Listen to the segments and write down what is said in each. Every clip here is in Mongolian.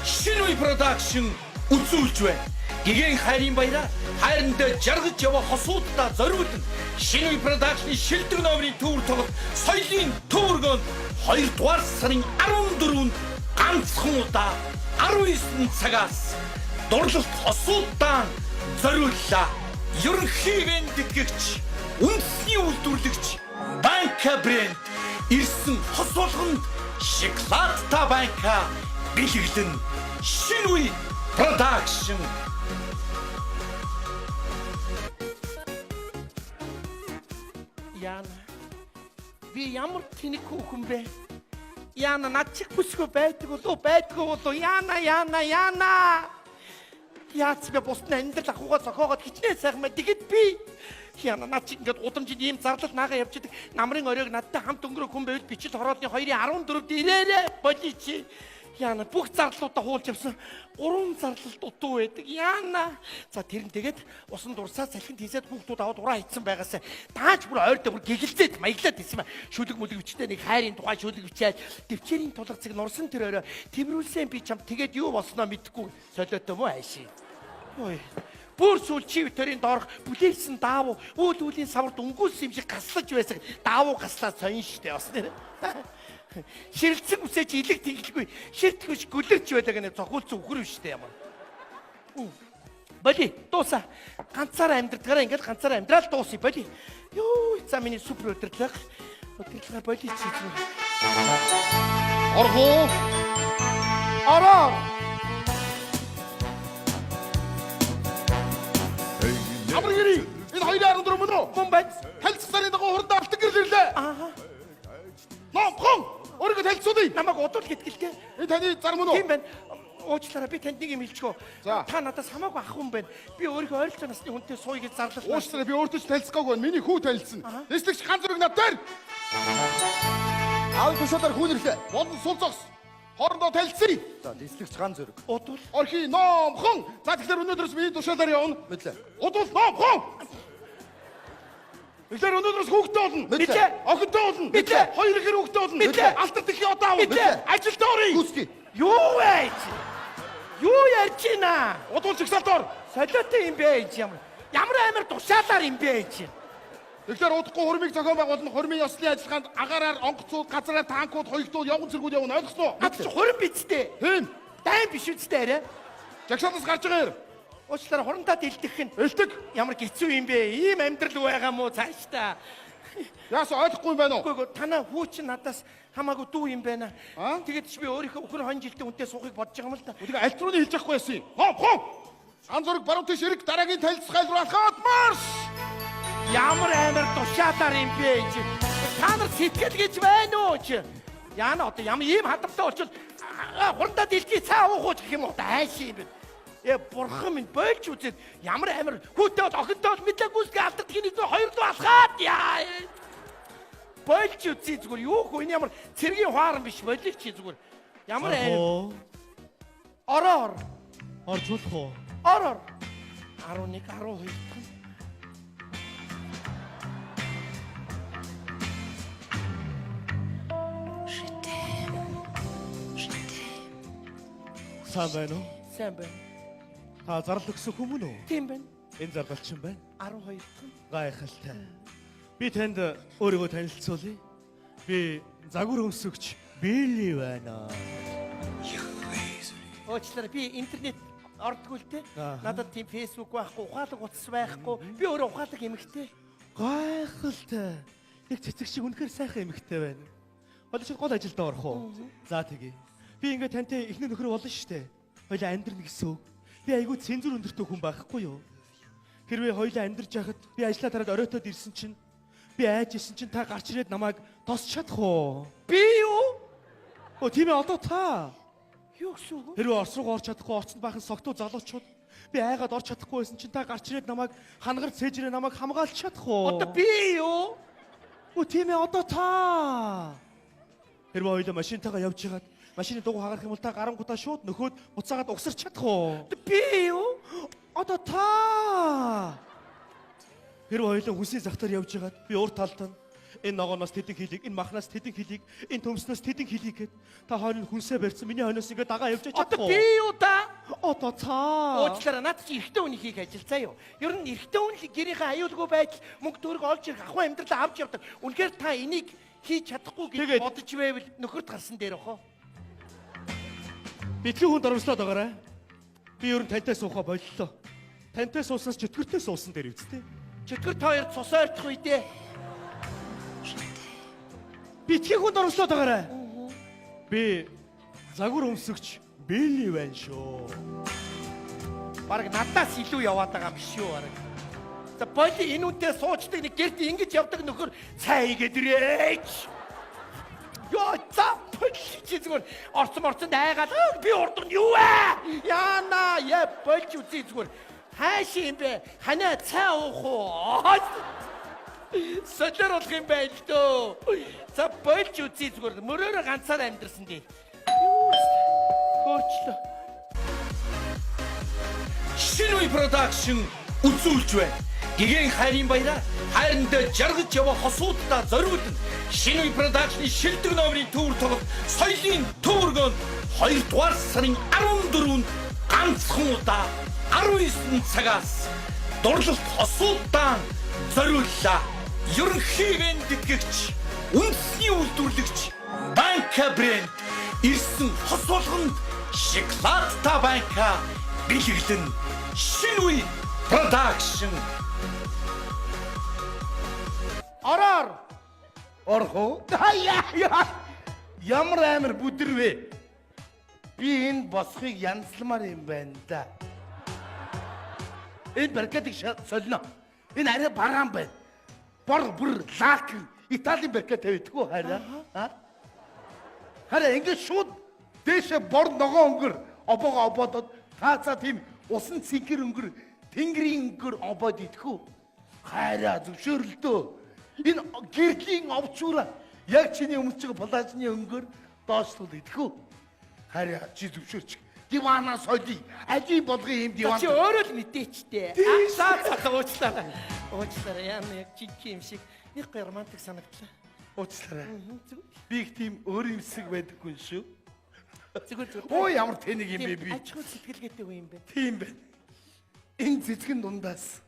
шинэ үе продакшн үзүүлж байна. Гэгэн хайрын баяраа хайрандаа жаргаж яваа хосуудаа зориулна. Шинэ үе продакшны шилдэг номерын төвөр тоглолт соёлын төвөргөнд 2 дугаар сарын 14-нд ганцхан удаа 19 цагаас дурлалт хосуудаа зориуллаа. Ерөнхий вэндгэгч үндэсний үйлдвэрлэгч Банка брэнд ирсэн хос болгонд шоколадтай банка бэлэглэн шинэ үе продакшн. Яна би ямар тэнэг хүүхэн бэ? Яна над чих бүсгүй байдаг уу? Яна. Яац би бусны амьдрал ахуйгаа зохиогоод хичнээн сайхан мэ тэгэд би Яна над чи ингээд удамжид ийм зарлал наагаа явж идэг намрын оройг надтай хамт өнгөрөө хүн байвал бичил хороолны 2-14-д ирээрээ боличи. Яна бүх зарлалуудаа хуулж явсан 3 зарлал дутуу байдаг. Яна. За тэр нь тэгээд усан дурсаа салхинд хийсэд хүүхдүүд аваад ураа хийцэн байгаасаа тааж бүр ойртой бүр гэгэлзээд маяглаад ирсэн ба. Шүлэг мүлэг бичтэй нэг хайрын тухай шүлэг бичээд дэвчээрийн тулгарцыг нурсан тэр орой тэмрүүлсэн би чам тэгээд юу болсноо мэдэхгүй солиотой мó айши. Ой. Бүр сүүл чи өтөрийн доорх бүлээсэн даавуу өөдүүлийн саварт өнгөөс юм шиг гаслаж байсан. Даавуу гаслаа сонь штэ бас нэр. Ширэлцэн үсэж илэг тэнглэхгүй ширтгэж гөлөрч байдаг нэ цохиулсан үхэр штэ ямар. Боли тууса ганцаараа амьдрдагаараа ингээд ганцаараа амьдрал дуусъя боли. Юу за миний супер өдөрлөг боли чи. Орхоо. Ороо. Амргэрий энэ 214 мөн үү? Мөн байна. Танилцсаны дагуу хурдан алтан гэрлэлээ. Ном өөрийгөө танилцуулъя. Намайг удал гэтгэлтэй. Энэ таны зар мөн үү? Тийм байна. Уучлаарай би танд нэг юм хэлчихөө. Та надаас хамаагүй ах хүн байна. Би өөрийнхөө ойролцоо насны хүнтэй сууя гэж зарлал. Уучлаарай би өөртөө ч танилцгаагүй байна. Миний хүү танилцсан. Эслэгч ганц зүрэг надаар. Аав тушаалаар хүн ирлээ. Бодон сул зогс. Хоорондоо танилцъя. За эслэгч ганц зүрэг. Удал. Орхи номхон. За тэгэхээр өнөөдрөөс миний тушаалаар явна. Мэдлээ. Удал номхон. Тэгэхээр өнөөдрөөс хүүхдтэй болно. Мэдлээ. Охинтой болно. Мэдлээ. Хоёр ихэр хүүхдтэй болно. Мэдлээ. Алтар дэлхийн одоо авна. Мэдлээ. Ажилд оръё. Гүсгий. Юу вэ? Юу ярьж байна? Удал чигсаалт ор. Солиотой юм бэ юм. Ямар амар тушаалаар юм бэ чи? Тэгэхээр удахгүй хурмыг зохион байгуулна. Хурмын ёслолын ажиллагаанд агаараар онгоцууд, газраар танкууд, хоёртууд, явган цэргүүд явна. Ойлгосноо? Над чи хурим бичтэй. Тийм. Дайн биш үстэй арай. Жагсаалаас гарч байгаа юм. Уучлаарай хурандаа дэлдэх нь. Элдэг. Ямар хэцүү юм бэ? Ийм амьдрал байгаа мó цаашдаа. Яасан ойлгохгүй юм байна уу? Үгүй танаа хүү чи надаас хамаагүй дүү юм байна. Аа? Тэгээд чи би өөрийнхөө өхөр хон жилдээ үнтэй суухыг бодож байгаа юм л да. Үнийг аль рууны хэлж явахгүй байсан юм. Хом. Ан зураг баруун тийш эрэг дараагийн танилцах руу алхаад марш. Ямар амар тушаалаар юм бэ чи? Та нар сэтгэл гэж байна уу чи? Яна одоо ямар ийм хадамтай очил хурандаа дэлхий цаа уух гэх юм уу? Айш юм бэ? Бурхан минь бойлж үзээд ямар амар хүүтэй бол охинтой бол мэдлэг үсгээ алдаад хиний зөө хоёр дуу алхаад яа. Бойлж үзье зүгээр юу хөө энэ ямар цэргийн хуаран биш болиг чи зүгээр. Ямар аим. Ороор. Орж болох уу? Ороор. 11 12. Сайн байна уу? Сайн байна. Та зарлал өгсөн хүмүүс үү? Тийм байна. Энэ заргалчин байна. 12 хүн. Гайхалтай. Би танд өөрийгөө танилцуулъя. Би загвар өмсөгч Билли байна. Уучлаарай би интернет ордгүй л те. Надад тийм фэйсбүүк байхгүй, ухаалаг утас байхгүй. Би өөрөө ухаалаг эмэгтэй. Гайхалтай. Нэг цэцэг шиг үнэхээр сайхан эмэгтэй байна. Одоо чи гол ажилд орох уу? За тэгье. Би ингээ тантай ихний нөхөр болно штэ. Хоёлаа амьдрна гэсэн үг. Би айгүй цензур өндөртэй хүн байхгүй юу? Хэрвээ хоёлаа амьдарч яхад би ажлаа тараад оройтоод ирсэн чинь би айж исэн чинь та гарч ирээд намайг тосч чадах уу? Би юу? Оо тийм ээ одоо та. Юу гэсэн үг? Хэрвээ Орос руу орч чадахгүй орцонд бахан согтуу залуучууд би айгаад орч чадахгүй байсан чинь та гарч ирээд намайг хангаар цээжрээ намайг хамгаалж чадах уу? Одоо би юу? Оо тийм ээ одоо та. Хэрвээ хоёлаа машинтайгаа явж байгаад машины дугуй хагарах юм бол та гарангуудаа шууд нөхөөд буцаагаад угсарч чадах уу? Би юу? Одоо та. Хэрвээ хоёлаа хүсний захтар явж байгаад би урт талд нь Энэ ногооноос тэдэн хилийг, энэ махнаас тэдэн хилийг, энэ төмснөөс тэдэн хилийг гэд та хоёрын хүнсээ барьсан миний хойноос ингээ дагаа явж Одоо чадахгүй. би юу да? Одоо цаа. Уучлаарай, наад чи эрэгтэй хүний хийх ажил заяа. Ер нь эрэгтэй хүн л гэрийнхээ аюулгүй байдал мөнгө төгрөг олж ирэх ахуй амьдралаа авч явдаг. Үнэхээр та энийг хийж чадахгүй гэж Тэгээд- бодож байвал нөхөрт гарсан дээр охоо. Битгий хүнд оромжлоод байгаарай. Би ер нь тантай суухаа боллоо. Тантай сууснаас чөтгөртэй суусан дээр үсттэй. Чөтгөр тойрд цус ойртох үедээ Битгий хүнд оромжлоод байгаарай. Би загвар өмсөгч Билли байна шүү. бараг надаас илүү яваад байгаа юм биш үү бараг. За боли энэ үнтэй суучдаг нэг гэрт ингэж явдаг нөхөр цай игээд ирээч. Яа за боли чи зүгээр орцон айгаад би урд нь юу вэ? Яна я болж үзье зүгээр. Хааш юм бэ? Ханаа цай уух уу? Солиор болох юм байна л дөө. За болж үзье зүгээр. Мөрөөрө ганцаар амьдрсан дээ. Хөөчлөө. Шинэ продакшн үзүүлж байна. Гэгэн хайрын баяраар хайрандаа жаргаж яваа хосуудаа зориулна. Шинэ продакшны шилдэг номерын төвөр тоглох соёлын төвөргөнд 2 дугаар сарын 14-нд ганцхан удаа 19 цагаас дурлалт хосуудаа зориуллаа. Ерөнхий вэндгэгч үндэсний үйлдвэрлэгч Банка брэнд ирсэн хос болгонд шоколадтай банка бэлэглэн шинэ продакшн Ороор. Орох уу? Яа. Ямар амар бүдэр вэ? Би энэ босхыг янзламар юм байна да. Энэ баркетыг солино. Энэ арай бараан байна. Бор бүр лак Италийн баркет тавьдгүй хараа. Хараа ингэ шууд дээшээ бор ногоо өнгөр обоогоо обоодод таацаа тийм усан цэнхэр өнгөр тэнгэрийн өнгөр обоод идэхүү. Хараа зөвшөөрлөлтөө. Энэ гэрлийн овчуура яг чиний өмсөж байгаа плазмын өнгөөр доошлуул идэхүү. Хараа чи зөвшөөрч. Дивана соли. Ажи болгоё юм диван. чи өөрөө л мэдээчтэй. За уучлаарай. Уучлаарай яа нэг чичи юм шиг нэг гоё романтик санагдлаа. Уучлаарай. Би их тийм өөр юмсэг байдаггүй шүү. Зүгээр. Оо ямар тэнэг юм бэ би. Ачгүй сэтгэлгээтэй үе юм бэ. Тийм байна. Энэ цэцгэн дундаас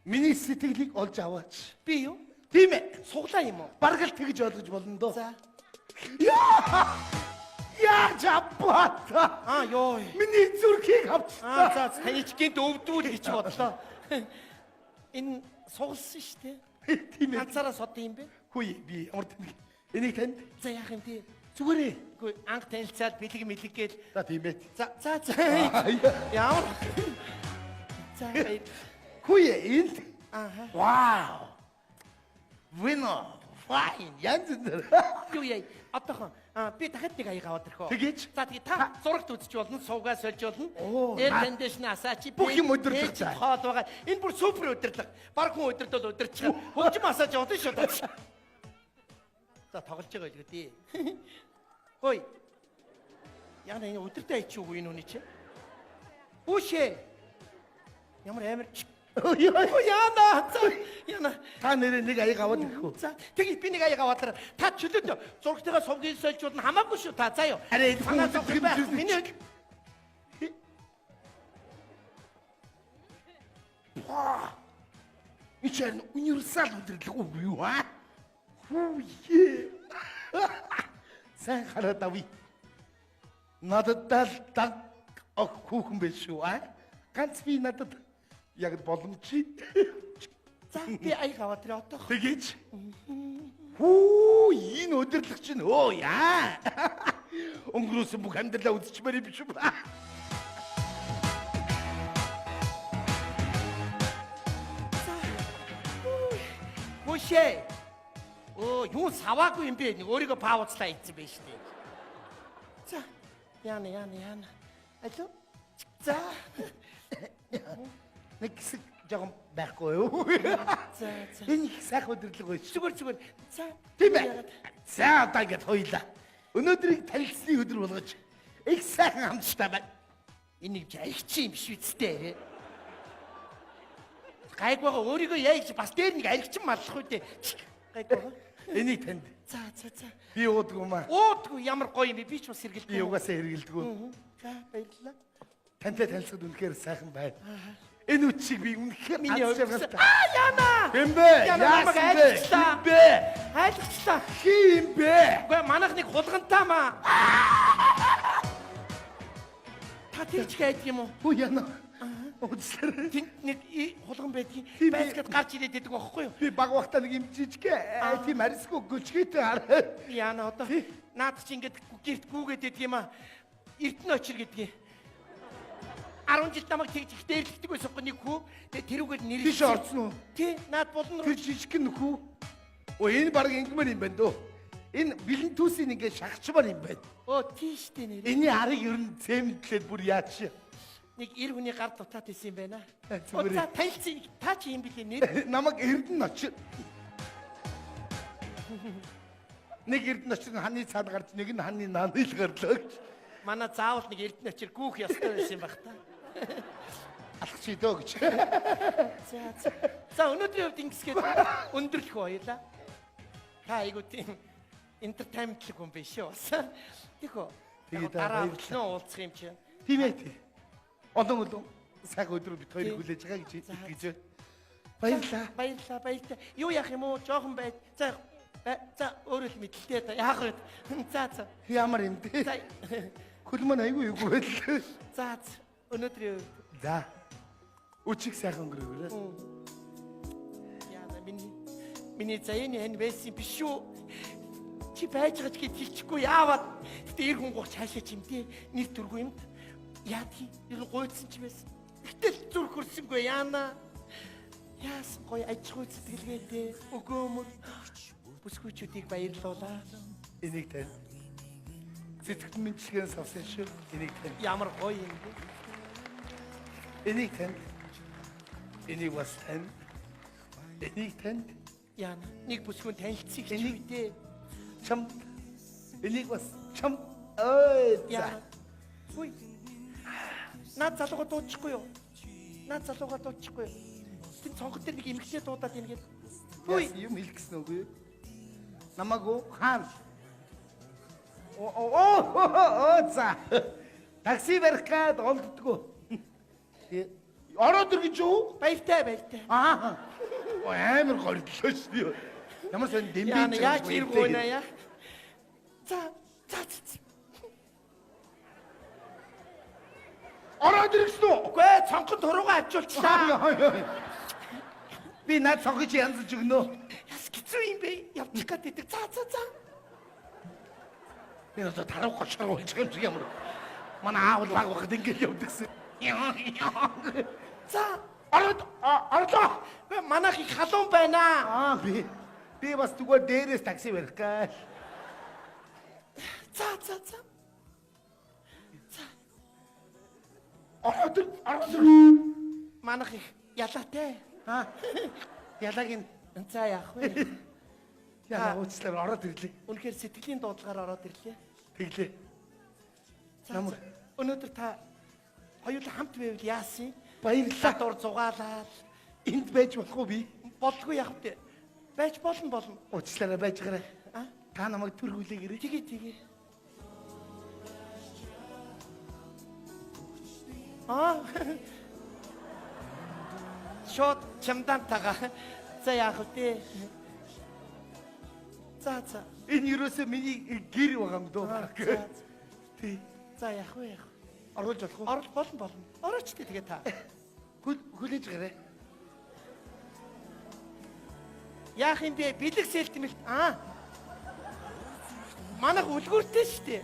миний сэтгэлийг олж аваач. Би юу? Тийм ээ. Суглаа юм уу? Баргал тэгж ойлгож болно доо. За. Яа жаббата. Ёо. Миний зүрхийг авчихсан. За таны ч гинт өвдвөл гэж бодлоо. Энэ сугалсан шүү дээ. Тийм ээ. Ганцаараа сод юм бэ? Хүй би ямар тэнэг. Энийг танд За яах юм бэ? зүгээрээ. Үгүй анх танилцаад бэлэг мэлэг гээл. За тийм ээ. За. Яа. За. Хүй энд. Аха. Вау. Вино. Файн. Янз бүр. Юу яа. Одоохон би дахиад нэг аяг аваад ирэх үү? Тэгэж? За тэгээ та зурагт үзэж болно, суугаа сольж болно. Оо, Air conditioner асаачи бүх юм өдөрлөг цаа. Хоол байгаа. Энэ бүр супер өдөрлөг. Баг хүн өдөрдөл өдөрчих. Хөгжим масаж явуулна шүү дээ. За тоглож байгаа л гэдэг. Хөөе. Яна энэ өдөртэй ичүү энэ үний чи. Үшээ. Ямар амар Яна. Яна. Та нэрээ нэг аяг аваад ирэх үү? За тэгээ би нэг аяга аваад та чөлөөд зургтайгаа сувгийн сольжуулна хамаагүй шүү та заа юу. Арай Санаа зовх юм байх. Миний Ичэн универсал өдөрлөг үү юу аа? Хүүе. Сан хараад авъя. Надад даг хүүхэн биш шүү аа. Ганц би надад яг боломжтой. за би аяга аваад ирээ одоо. Тэгэж. Хүү энэ өдөрлөг чинь өө яа. Өнгөрөөсөн бүх амьдралаа үзчихмээр юм биш үү? Үшээ. Юу саваагүй юм бэ? Нэг өөрийгөө паавцлаа ийцэн байж тээ. За. Яна. Алло. За. Нэг хэсэг жоохон байхгүй юу? За. Энэ их сайхан өдөрлөг байж. Зүгээр. За. Тийм ээ. За одоо ингэж хоёлаа. Өнөөдрийг танилцсны өдөр болгож их сайхан хамттай байна. Энийг жаягч юм биш үсттэй. Гайг байгаа өөрийгөө яаж бас дээр нэг аригчин маллах үү дээ. Гайг байгаа. Энийг танд. За за за. Би уудгүй маа. Уудгүй ямар гоё юм бэ? Би ч бас Би сэргэлдэггүй. угаасаа хэрэгэлдэггүй. За баярлалаа. Тантай танилцахад үнэхээр сайхан байна. Энэ үчиг би үнэхээр Миний аз хувьд жаргалтай. Яна! Хэмбэ? Яна, намайг Яасан бэ? айлчлаа. Хэмбэ? Айлчлаа. Хэмбэ? Үгүй манайх нэг хулгантай маа. Та тэгч хайд юм уу? Хөө яна. Үгүй. Тэнд нэг хулган байдгийг Тийм, байсгад гарч ирээд байдаг байхгүй юу? Би баг вахтаа нэг юм жижиг тийм арисгүй гүчгээтэй хараад. Яна одоо наад чи ингээд гэрт гүүгээд байдаг юм аа. Эрдэнэ очир гэдгийг. 10 жил намайг тэгж их дээрлэгдэг байсан гоо нэг хүү. Тэгээ тэрүүгээр Тийш нэрэлсэн. орсон уу? Тий, наад болон Тэр жижиг нөхүү. Оо энэ баг ингэмэр юм байна дөө. Энэ бэлэн түүсийн ингээ шахчмаар юм байна. Оо тийштэй нэр. Эний харыг ер нь цемтлээд бүр яач. Нэг эр хүний гар дутаад исэн юм байна. Зүгээр. За танилцсан та чи юм билээ нэр. Намайг эрдэнэ очир. Нэг эрдэнэ очир ханы цаад гарч нэг нь ханы нааныг гарлаа. Манай заавал нэг эрдэнэ очир гүүх ёстой байсан юм баг та. Алах чи дөө гэж. За өнөөдрийн хувьд ингэсгээд өндөрлөх баялаа. Та айгуу тийм entertainment хүн биш үү? Тэхөө. Тэгээд дараа баярлалаа. өглөө уулзах юм чинь. Тийм ээ тий. Олон цаг өдөр бид хоёр хүлээж байгаа гэж итгэж байна. Баярлаа. Баярлалаа. Юу яах юм уу? Жохон байд. За өөрөө л мэдлээ та. Яах вэ? За. Ямар юм бэ? За. Хөл маань айгүй юу байл. За өнөөдрийн хувьд За. Үчиг сайхан өнгөрөөрэй. яа миний заяаны энэ байсан биш үү? Чи байж байгаа ч гэж хэлчихгүй яавал. Гэтэ эр хүн гооч хаашаа чимтэй нэр төргүй юм. Яа тийм ер нь гойцсон ч байсан. Гэтэл зүрх хөрсөнгөө яана. Яасан гоё аж ахуй сэтгэлгээтэй өгөөмөр бүсгүйчүүдийг баярлуулаа. Энийг тань. Сэтгэл мэдлэгээс авсан шүү. Энийг тань. Ямар гоё юм бэ? Энийг тань. Энийг бас тань. Энийг тань. Яана нэг бүсгүйн танилцъя гэж Энийг- үү дээ. Чам. Энийг бас чам. Ой. Яа. Үй. Наад залууга дуудчихгүй юу? Наад залууга дуудчихгүй юу? Тэн цонхор дээр нэг эмэгтэй дуудаад ийн гээд. Ой, юм хэлэх гэсэн үгүй. Намаагүй хаан. Оо за. Такси барих гээд олддгоо. Ороод ир гэж юу? Баяртай. Аа. Амар гордлоо шүү. Ямар сон дэмбий. Яана яаж иргүй нэ яа. За. Ороод ир гэсэн үү? Үгүй ээ, цонход хуруугаа авчулчлаа. Би наад цогж янзлж өгнө. Яс хэцүү юм бэ? Явчих гээд идэг. За. Би одоо тарав гочроо болж байгаа юм шиг ямар. Манай аав л баг багт ингэж явдагсан. За. Орлоо. Гэ манайх их халуун байна. Би бас зүгээр дээрээс такси барих гээ. За. Ороод. Манайх их ялаатай. Ялагийн За яах вэ? яа уучлаар ороод ирлээ. Үнэхээр сэтгэлийн дуудлагаар ороод ирлээ. Тэглээ. Намайг өнөөдөр та хоёулаа хамт байвал яасан? Баярлалаа. Дур зугаалаад Энд байж болохгүй би. болдгүй яах вэ? Байж болно. Уучлаарай байж гараа. А? Та намайг төр хүлээгээрэй. Тэгээ. Аа. Шот чамдантага. За яах вэ? За. Энэ юусоо миний гэр байгаа юм дөө. Тий. За яах вэ? Оруулж болох уу? Орол болно. Орооч тэгээ та. Хүлээж гараа. Яах юм бэ? Бэлэг сэлтмэл. Манайх үлгүүртэй шүү дээ.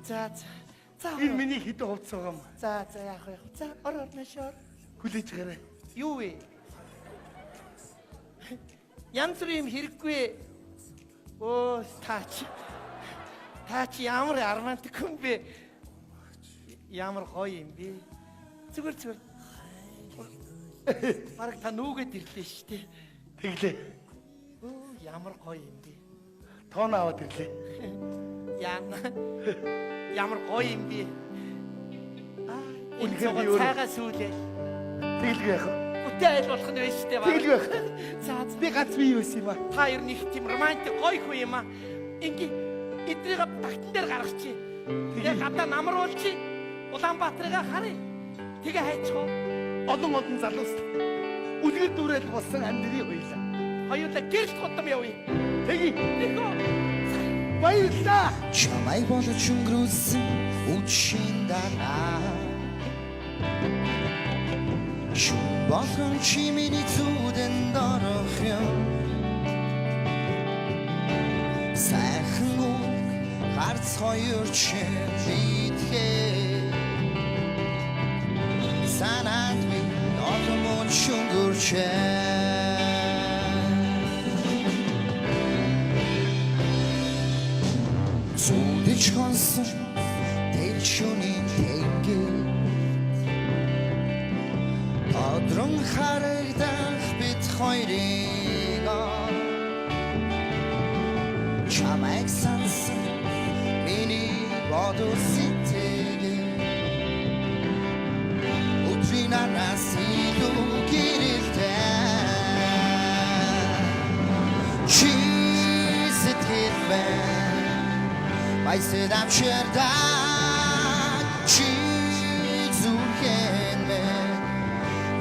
За. Энэ миний хэдэн хувцас байгаа юм. За яах вэ? За ороо нэшор. Хүлээж гараа. Юу вэ? Янз бүрийн юм хэрэггүй. Оо та чи ямар романтик хүн бэ? Ямар гоё юм бэ? Зүгээр. Бараг та нүгэд ирлээ шүү дээ. Тэглээ. Оо ямар гоё юм бэ? Тоон аваад ирлээ. Ямар гоё юм бэ? Үнэхээр би өөрөө цайгаа сүүлээ. тэглээ яах вэ? надтай айл болох нь байж тээ. Тэгэл байх. За за. Би ганц бие юус юм аа. Та ер нь их тийм романтик гоё хүү юм аа. Ингээ эдрийг багтан дээр гаргачих. Тэгээ гадаа намруулчих. Улаанбаатарыг харъя. Тэгээ хайчихо. Олон залуус үлгэр дүүрэл болсон амьдрий хоёлаа. Хоёулаа гэрэлт годом явъя. Тэги. Тэхөө. Баярлаа. Чамайг болж өнгөрүүлсэн үдшин дараа Шүн болгон чи миний зүудэнд орох юм Сайхан үг харц хоёр чи битгээ Санаад би олон шүнгөрчээ Зүдэж хонсон дэлшүний тэнгэр Одрон харагдах бид хоёрыг Чамайг сансан миний бодол сэтгэл Өдрийн араас илүү гэрэлтэй Чи сэтгэл байна Байсэд амширдаг чи зүрхэн мэн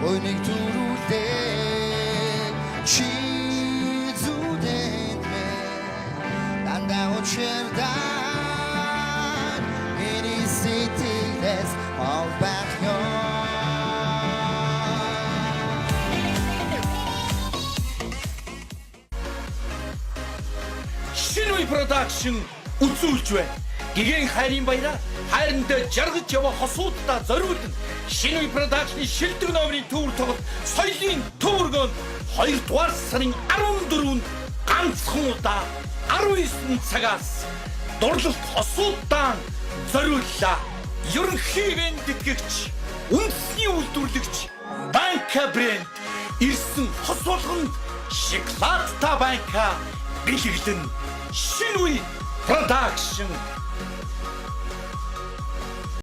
Ойныг төрүүлдэг чи зүдэнд мэн Дандаа учирдаг миний сэтгэлээс ол байх ёо Шинэ production үзүүлж байна. Гигэн хайрын баяраар хайрандаа жаргаж яваа хосуудаа зориулна. Шинэ production шилдэг номерын төвөр тоглолт соёлын төвөргөнд 2 дугаар сарын 14-нд ганцхан удаа 19 цагаас дурлалт хосуудаа зориуллаа. Ерөнхий ивент тэтгэгч, үндэсний үйлдвэрлэгч Банка брэнд ирсэн хос болгонд шоколадтай банка бэлэглэн шинэ үе production